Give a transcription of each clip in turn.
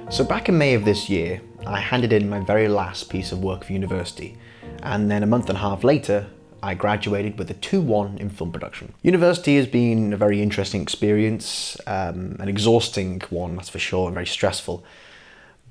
So back in May of this year, I handed in my very last piece of work for university, and then a month and a half later, I graduated with a 2-1 in film production. University has been a very interesting experience, an exhausting one, that's for sure, and very stressful,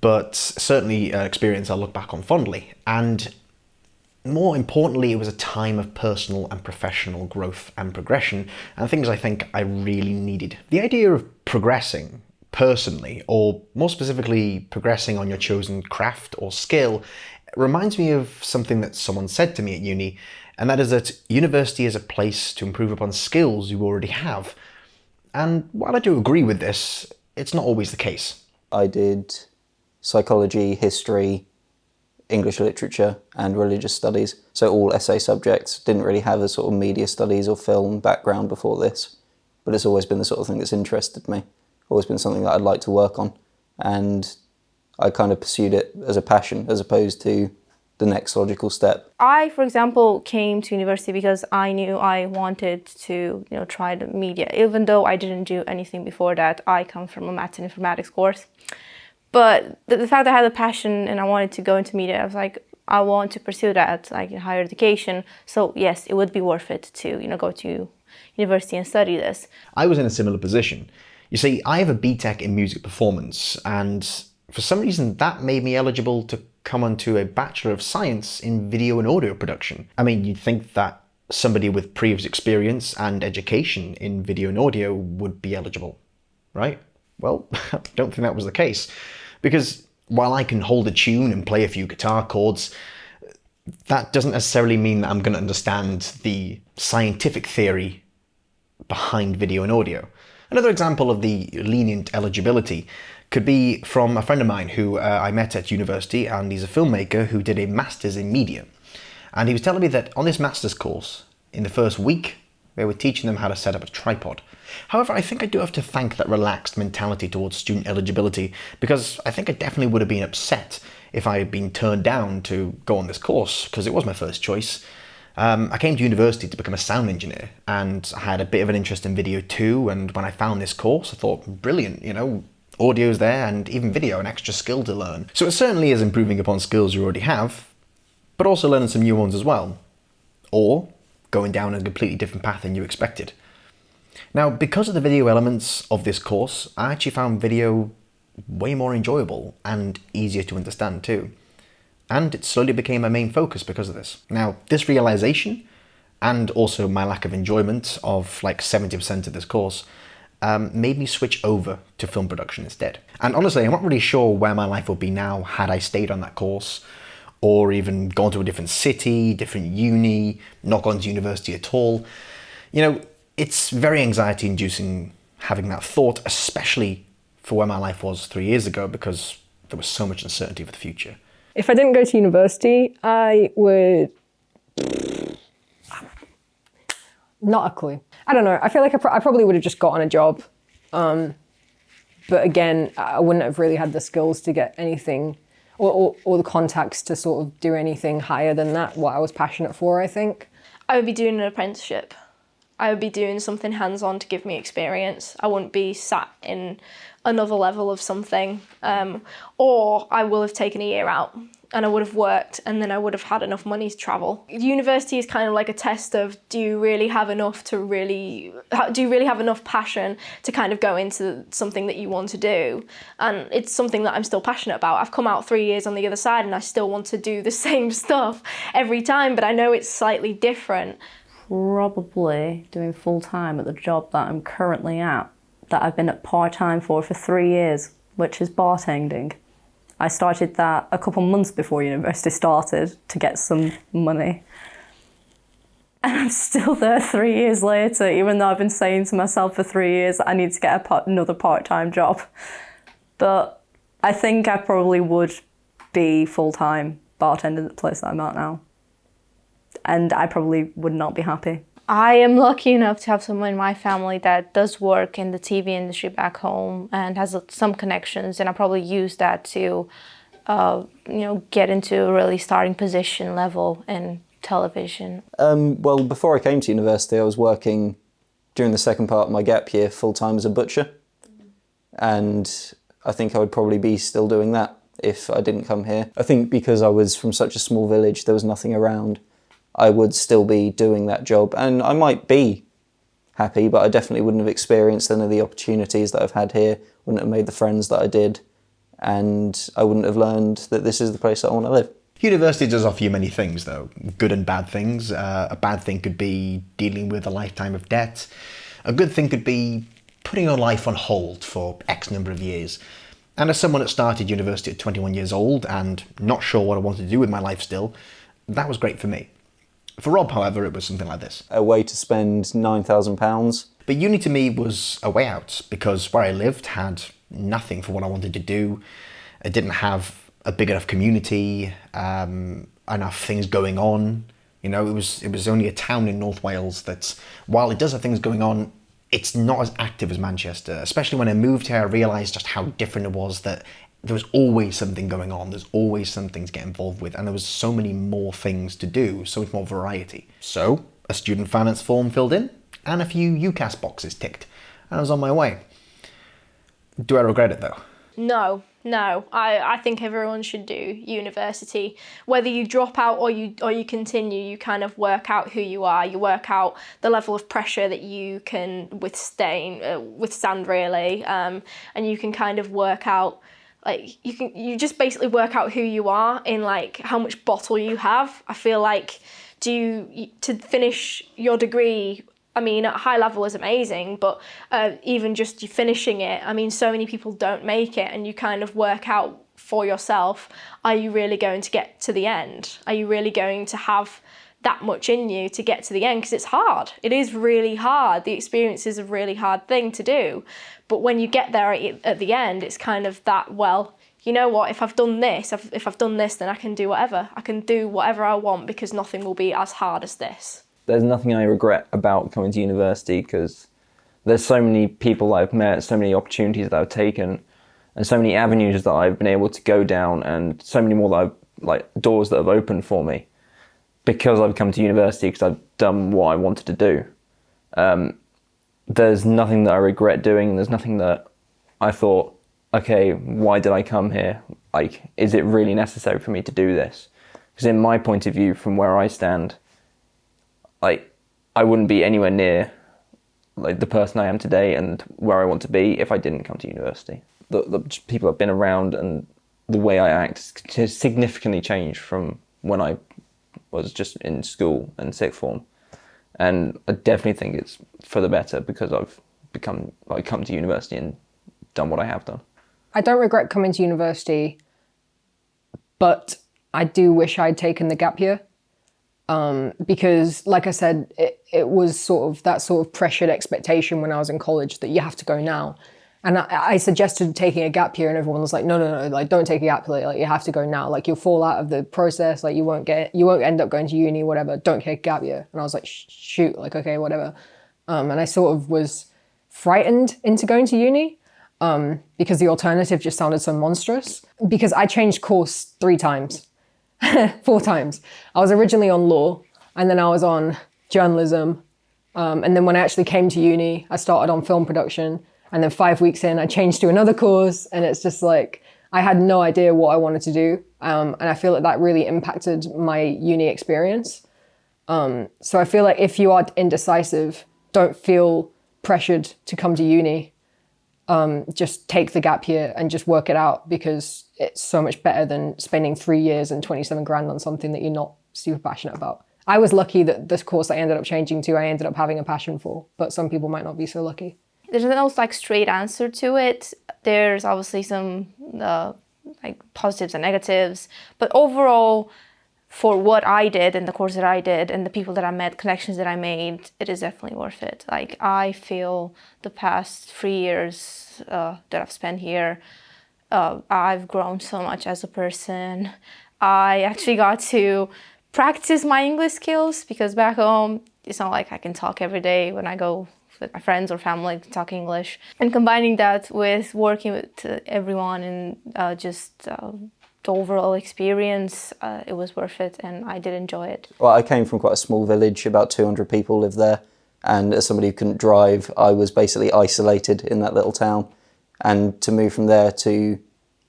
but certainly an experience I'll look back on fondly. And more importantly, it was a time of personal and professional growth and progression, and things I think I really needed. The idea of progressing personally, or more specifically, progressing on your chosen craft or skill, reminds me of something that someone said to me at uni, and that is that university is a place to improve upon skills you already have. And while I do agree with this, it's not always the case. I did psychology, history, English literature and religious studies, so all essay subjects. Didn't really have a sort of media studies or film background before this, but it's always been the sort of thing that's interested me, always been something that I'd like to work on, and I kind of pursued it as a passion as opposed to the next logical step. I, for example, came to university because I knew I wanted to, try the media, even though I didn't do anything before that. I come from a maths and informatics course. But the fact that I had a passion and I wanted to go into media, I was like, I want to pursue that, like in higher education. So yes, it would be worth it to, go to university and study this. I was in a similar position. You see, I have a BTEC in music performance, and for some reason that made me eligible to come onto a Bachelor of Science in video and audio production. I mean, you'd think that somebody with previous experience and education in video and audio would be eligible, right? Well, I don't think that was the case, because while I can hold a tune and play a few guitar chords, that doesn't necessarily mean that I'm going to understand the scientific theory behind video and audio. Another example of the lenient eligibility could be from a friend of mine who I met at university, and he's a filmmaker who did a master's in media. And he was telling me that on this master's course, in the first week, they were teaching them how to set up a tripod. However, I think I do have to thank that relaxed mentality towards student eligibility, because I think I definitely would have been upset if I had been turned down to go on this course, because it was my first choice. I came to university to become a sound engineer, and I had a bit of an interest in video too, and when I found this course, I thought, brilliant, audio's there, and even video, an extra skill to learn. So it certainly is improving upon skills you already have, but also learning some new ones as well. Or going down a completely different path than you expected. Now, because of the video elements of this course, I actually found video way more enjoyable and easier to understand too. And it slowly became my main focus because of this. Now, this realization, and also my lack of enjoyment of like 70% of this course, made me switch over to film production instead. And honestly, I'm not really sure where my life would be now had I stayed on that course, or even gone to a different city, different uni, not gone to university at all. It's very anxiety-inducing having that thought, especially for where my life was 3 years ago, because there was so much uncertainty for the future. If I didn't go to university, I would... Not a clue. I don't know. I feel like I probably would have just gotten a job. But again, I wouldn't have really had the skills to get anything or the contacts to sort of do anything higher than that, what I was passionate for, I think. I would be doing an apprenticeship. I would be doing something hands-on to give me experience. I wouldn't be sat in another level of something. Or I will have taken a year out and I would have worked, and then I would have had enough money to travel. University is kind of like a test of, do you really have enough passion to kind of go into something that you want to do? And it's something that I'm still passionate about. I've come out 3 years on the other side and I still want to do the same stuff every time, but I know it's slightly different. Probably doing full-time at the job that I'm currently at, that I've been at part-time for 3 years, which is bartending. I started that a couple months before university started to get some money. And I'm still there 3 years later, even though I've been saying to myself for 3 years I need to get another part-time job. But I think I probably would be full-time bartending at the place that I'm at now. And I probably would not be happy. I am lucky enough to have someone in my family that does work in the TV industry back home and has some connections, and I probably use that to, get into a really starting position level in television. Well, before I came to university, I was working during the second part of my gap year full-time as a butcher. And I think I would probably be still doing that if I didn't come here. I think because I was from such a small village, there was nothing around, I would still be doing that job. And I might be happy, but I definitely wouldn't have experienced any of the opportunities that I've had here, wouldn't have made the friends that I did, and I wouldn't have learned that this is the place that I want to live. University does offer you many things, though, good and bad things. A bad thing could be dealing with a lifetime of debt. A good thing could be putting your life on hold for X number of years. And as someone that started university at 21 years old and not sure what I wanted to do with my life still, that was great for me. For Rob, however, it was something like this. A way to spend £9,000. But uni to me was a way out, because where I lived had nothing for what I wanted to do. I didn't have a big enough community, enough things going on. You know, it was only a town in North Wales that, while it does have things going on, it's not as active as Manchester. Especially when I moved here, I realised just how different it was, that there was always something going on, there's always something to get involved with, and there was so many more things to do, so much more variety. So, a student finance form filled in, and a few UCAS boxes ticked, and I was on my way. Do I regret it though? No. I think everyone should do university. Whether you drop out or you continue, you kind of work out who you are. You work out the level of pressure that you can withstand really, and you can kind of work out, like, you just basically work out who you are in, like, how much bottle you have. I feel like to finish your degree, I mean, at a high level is amazing, but even just you finishing it, I mean, so many people don't make it, and you kind of work out for yourself, are you really going to get to the end? Are you really going to have that much in you to get to the end? Because it's hard. It is really hard. The experience is a really hard thing to do. But when you get there at the end, it's kind of that, well, you know what, if I've done this, then I can do whatever. I can do whatever I want, because nothing will be as hard as this. There's nothing I regret about coming to university, because there's so many people that I've met, so many opportunities that I've taken, and so many avenues that I've been able to go down, and so many more doors that have opened for me because I've come to university, because I've done what I wanted to do. There's nothing that I regret doing. There's nothing that I thought, okay, why did I come here? Like, is it really necessary for me to do this? Because in my point of view, from where I stand, like, I wouldn't be anywhere near like the person I am today and where I want to be if I didn't come to university. The people I've been around and the way I act has significantly changed from when I was just in school and sixth form. And I definitely think it's for the better, because I've come to university and done what I have done. I don't regret coming to university, but I do wish I'd taken the gap year. Because, like I said, it was sort of that sort of pressured expectation when I was in college that you have to go now. And I suggested taking a gap year, and everyone was like, no, like, don't take a gap year, like, you have to go now. Like, you'll fall out of the process, like, you won't end up going to uni, whatever, don't take a gap year. And I was like, shoot, like, okay, whatever. And I sort of was frightened into going to uni, because the alternative just sounded so monstrous. Because I changed course 4 times. I was originally on law, and then I was on journalism. And then when I actually came to uni, I started on film production. And then 5 weeks in, I changed to another course, and it's just like, I had no idea what I wanted to do. And I feel like that really impacted my uni experience. So I feel like if you are indecisive, don't feel pressured to come to uni. Just take the gap year and just work it out, because it's so much better than spending 3 years and 27 grand on something that you're not super passionate about. I was lucky that this course I ended up changing to, I ended up having a passion for, but some people might not be so lucky. There's no like straight answer to it. There's obviously some like positives and negatives, but overall, for what I did and the course that I did and the people that I met, connections that I made, it is definitely worth it. Like, I feel the past 3 years that I've spent here, I've grown so much as a person. I actually got to practice my English skills, because back home, it's not like I can talk every day when I go with my friends or family to talk English. And combining that with working with everyone and just the overall experience, it was worth it, and I did enjoy it. Well, I came from quite a small village, about 200 people live there, and as somebody who couldn't drive, I was basically isolated in that little town. and to move from there to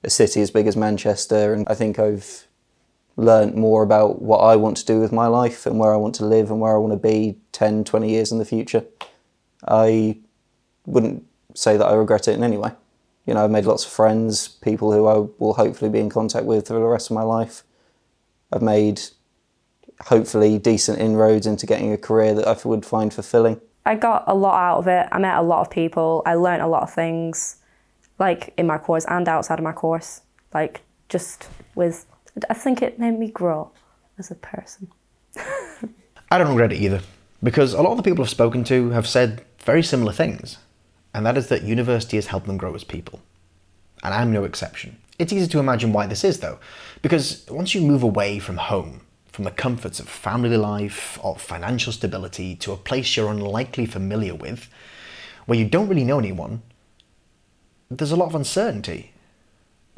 a city as big as Manchester. And I think I've learnt more about what I want to do with my life and where I want to live and where I want to be 10, 20 years in the future. I wouldn't say that I regret it in any way. You know, I've made lots of friends, people who I will hopefully be in contact with for the rest of my life. I've made, hopefully, decent inroads into getting a career that I would find fulfilling. I got a lot out of it. I met a lot of people. I learnt a lot of things, like in my course and outside of my course. Like, just with, I think it made me grow as a person. I don't regret it either, because a lot of the people I've spoken to have said very similar things, and that is that university has helped them grow as people. And I'm no exception. It's easy to imagine why this is though, because once you move away from home, from the comforts of family life, of financial stability, to a place you're unlikely familiar with, where you don't really know anyone, there's a lot of uncertainty.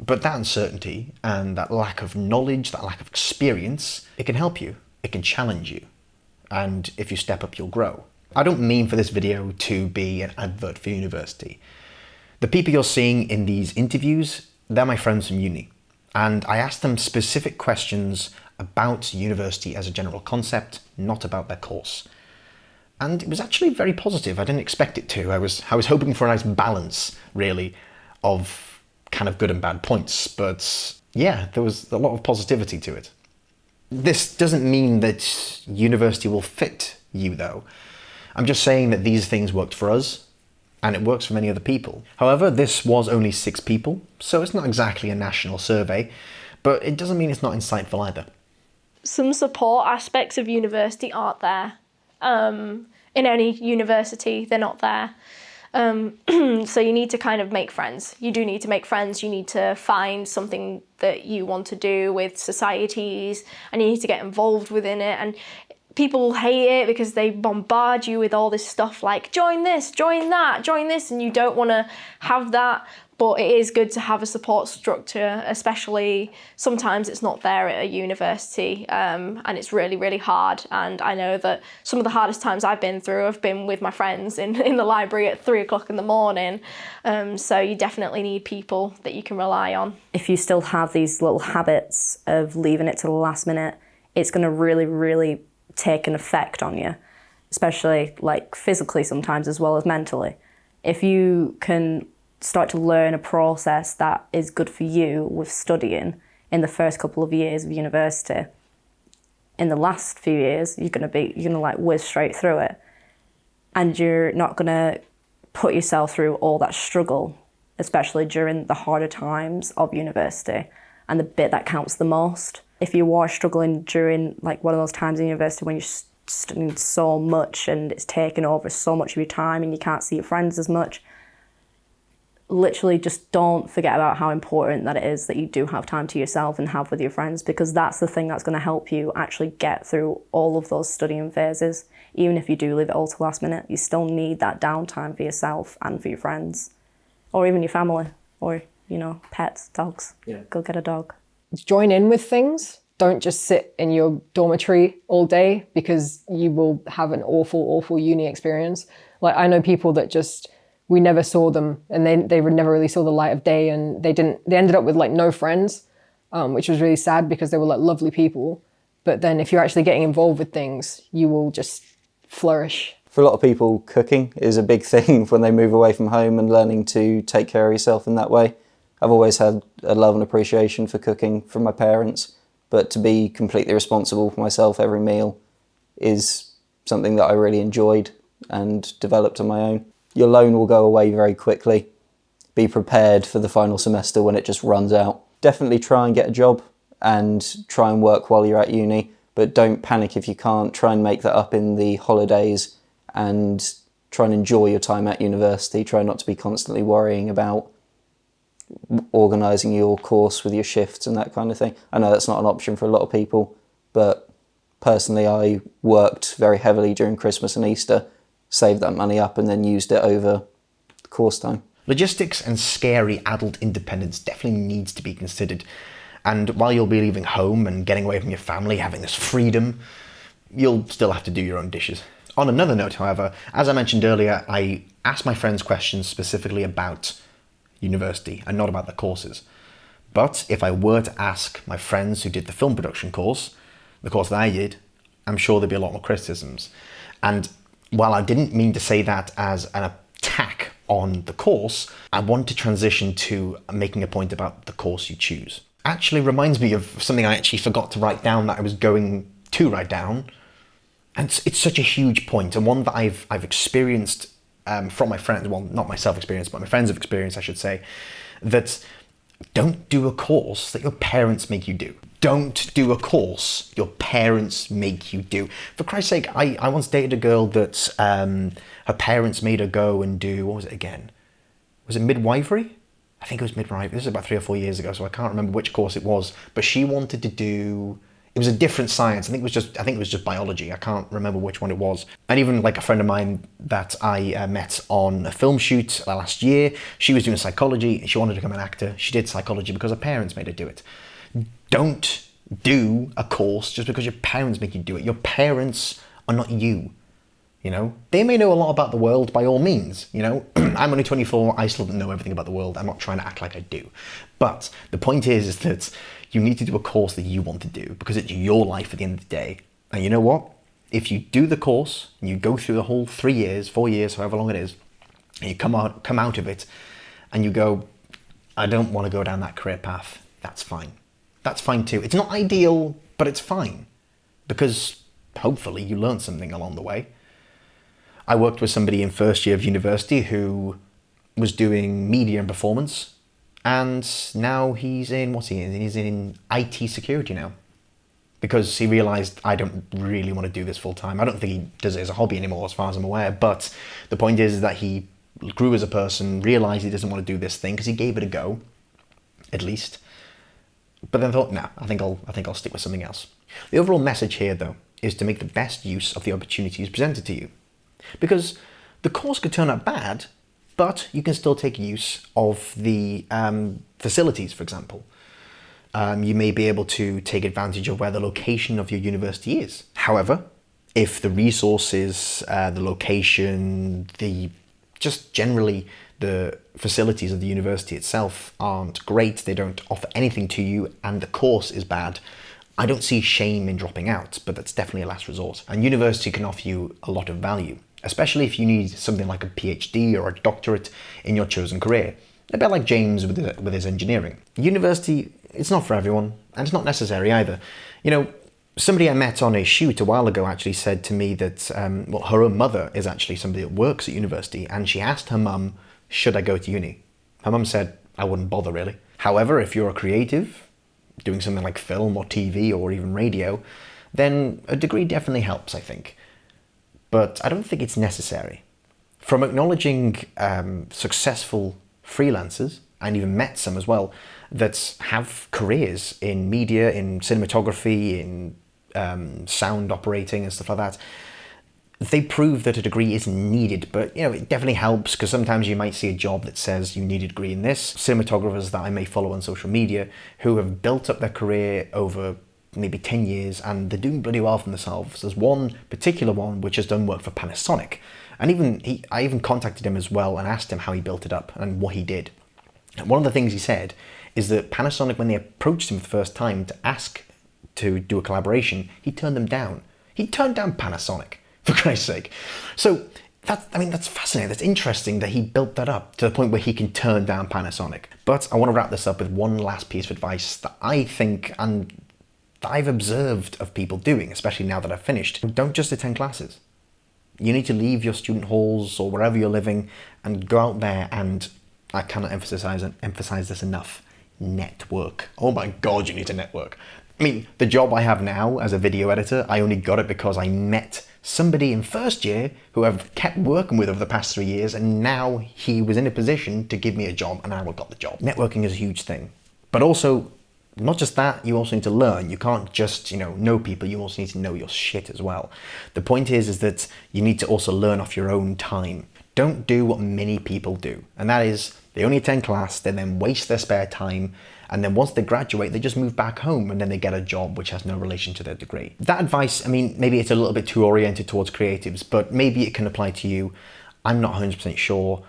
But that uncertainty and that lack of knowledge, that lack of experience, it can help you, it can challenge you. And if you step up, you'll grow. I don't mean for this video to be an advert for university. The people you're seeing in these interviews, they're my friends from uni. And I asked them specific questions about university as a general concept, not about their course. And it was actually very positive. I didn't expect it to. I was hoping for a nice balance, really, of kind of good and bad points. But yeah, there was a lot of positivity to it. This doesn't mean that university will fit you, though. I'm just saying that these things worked for us, and it works for many other people. However, this was only 6 people, so it's not exactly a national survey, but it doesn't mean it's not insightful either. Some support aspects of university aren't there. In any university, they're not there. So you need to kind of make friends. You do need to make friends. You need to find something that you want to do with societies, and you need to get involved within it. And people hate it because they bombard you with all this stuff like, join this, join that, join this, and you don't want to have that. But it is good to have a support structure, especially sometimes it's not there at a university, and it's really, really hard. And I know that some of the hardest times I've been through have been with my friends in the library at 3 o'clock in the morning. So you definitely need people that you can rely on. If you still have these little habits of leaving it to the last minute, it's going to really, really take an effect on you, especially like physically sometimes as well as mentally. If you can start to learn a process that is good for you with studying in the first couple of years of university, in the last few years you're gonna like whiz straight through it, and you're not gonna put yourself through all that struggle, especially during the harder times of university and the bit that counts the most. If you are struggling during like one of those times in university when you're studying so much and it's taking over so much of your time and you can't see your friends as much, literally just don't forget about how important that it is that you do have time to yourself and have with your friends, because that's the thing that's going to help you actually get through all of those studying phases. Even if you do leave it all to last minute, you still need that downtime for yourself and for your friends, or even your family, or, you know, pets, dogs. Yeah. Go get a dog. Join in with things. Don't just sit in your dormitory all day, because you will have an awful, awful uni experience. Like, I know people that just, we never saw them, and they never really saw the light of day, and they ended up with like no friends, which was really sad because they were like lovely people. But then if you're actually getting involved with things, you will just flourish. For a lot of people, cooking is a big thing when they move away from home, and learning to take care of yourself in that way. I've always had a love and appreciation for cooking from my parents, but to be completely responsible for myself every meal is something that I really enjoyed and developed on my own. Your loan will go away very quickly. Be prepared for the final semester when it just runs out. Definitely try and get a job and try and work while you're at uni, but don't panic if you can't. Try and make that up in the holidays and try and enjoy your time at university. Try not to be constantly worrying about organising your course with your shifts and that kind of thing. I know that's not an option for a lot of people, but personally I worked very heavily during Christmas and Easter, saved that money up and then used it over the course time. Logistics and scary adult independence definitely needs to be considered. And while you'll be leaving home and getting away from your family, having this freedom, you'll still have to do your own dishes. On another note, however, as I mentioned earlier, I asked my friends questions specifically about university and not about the courses. But if I were to ask my friends who did the film production course, the course that I did, I'm sure there'd be a lot more criticisms. And while I didn't mean to say that as an attack on the course, I want to transition to making a point about the course you choose. Actually reminds me of something I actually forgot to write down that I was going to write down. And it's such a huge point, and one that I've experienced from my friends, well, not myself experienced, but my friends have experienced, I should say, that don't do a course that your parents make you do. Don't do a course your parents make you do. For Christ's sake, I once dated a girl that her parents made her go and do, what was it again? Was it midwifery? I think it was midwifery. This was about 3 or 4 years ago, so I can't remember which course it was. But she wanted to do, it was a different science. I think it was just biology. I can't remember which one it was. And even like a friend of mine that I met on a film shoot last year, she was doing psychology and she wanted to become an actor. She did psychology because her parents made her do it. Don't do a course just because your parents make you do it. Your parents are not you. You know, they may know a lot about the world by all means. You know, I'm only 24. I still don't know everything about the world. I'm not trying to act like I do. But the point is that you need to do a course that you want to do because it's your life at the end of the day. And you know what? If you do the course and you go through the whole 3 years, 4 years, however long it is, and you come out of it and you go, I don't want to go down that career path, that's fine. That's fine too. It's not ideal, but it's fine because hopefully you learn something along the way. I worked with somebody in first year of university who was doing media and performance, and now he's in, what's he in? He's in IT security now because he realized I don't really want to do this full time. I don't think he does it as a hobby anymore as far as I'm aware, but the point is that he grew as a person, realized he doesn't want to do this thing because he gave it a go, at least. But then thought, nah, I think I'll stick with something else. The overall message here, though, is to make the best use of the opportunities presented to you. Because the course could turn out bad, but you can still take use of the facilities, for example. You may be able to take advantage of where the location of your university is. However, if the resources, the location, just generally the facilities of the university itself aren't great, they don't offer anything to you, and the course is bad, I don't see shame in dropping out, but that's definitely a last resort. And university can offer you a lot of value, especially if you need something like a PhD or a doctorate in your chosen career. A bit like James with his engineering. University, it's not for everyone, and it's not necessary either. You know, somebody I met on a shoot a while ago actually said to me that, her own mother is actually somebody that works at university, and she asked her mum, should I go to uni? Her mum said, I wouldn't bother really. However, if you're a creative, doing something like film or TV or even radio, then a degree definitely helps, I think. But I don't think it's necessary. From acknowledging successful freelancers, and even met some as well, that have careers in media, in cinematography, in sound operating and stuff like that, they prove that a degree isn't needed, but you know, it definitely helps because sometimes you might see a job that says you need a degree in this. Cinematographers that I may follow on social media who have built up their career over maybe 10 years and they're doing bloody well for themselves. There's one particular one which has done work for Panasonic, and I even contacted him as well and asked him how he built it up and what he did. And one of the things he said is that Panasonic, when they approached him for the first time to ask to do a collaboration, he turned them down. He turned down Panasonic, for Christ's sake. So that's fascinating. That's interesting that he built that up to the point where he can turn down Panasonic. But I want to wrap this up with one last piece of advice that I think and that I've observed of people doing, especially now that I've finished. Don't just attend classes. You need to leave your student halls or wherever you're living and go out there and, I cannot emphasize this enough, network. Oh my God, you need to network. I mean, the job I have now as a video editor, I only got it because I met somebody in first year who I've kept working with over the past 3 years, and now he was in a position to give me a job and I got the job. Networking is a huge thing. But also, not just that, you also need to learn. You can't just, know people, you also need to know your shit as well. The point is that you need to also learn off your own time. Don't do what many people do, and that is they only attend class, they then waste their spare time, and then once they graduate, they just move back home and then they get a job which has no relation to their degree. That advice, maybe it's a little bit too oriented towards creatives, but maybe it can apply to you. I'm not 100% sure.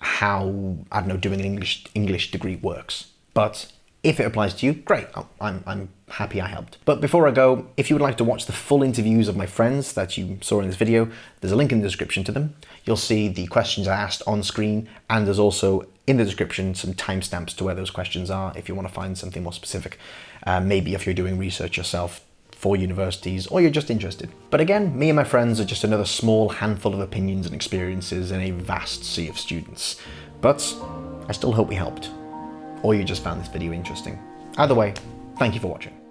how, I don't know, doing an English degree works. But if it applies to you, great, I'm happy I helped. But before I go, if you would like to watch the full interviews of my friends that you saw in this video, there's a link in the description to them. You'll see the questions I asked on screen, and there's also in the description some timestamps to where those questions are if you want to find something more specific. Maybe if you're doing research yourself for universities, or you're just interested. But again, me and my friends are just another small handful of opinions and experiences in a vast sea of students. But I still hope we helped, or you just found this video interesting. Either way, thank you for watching.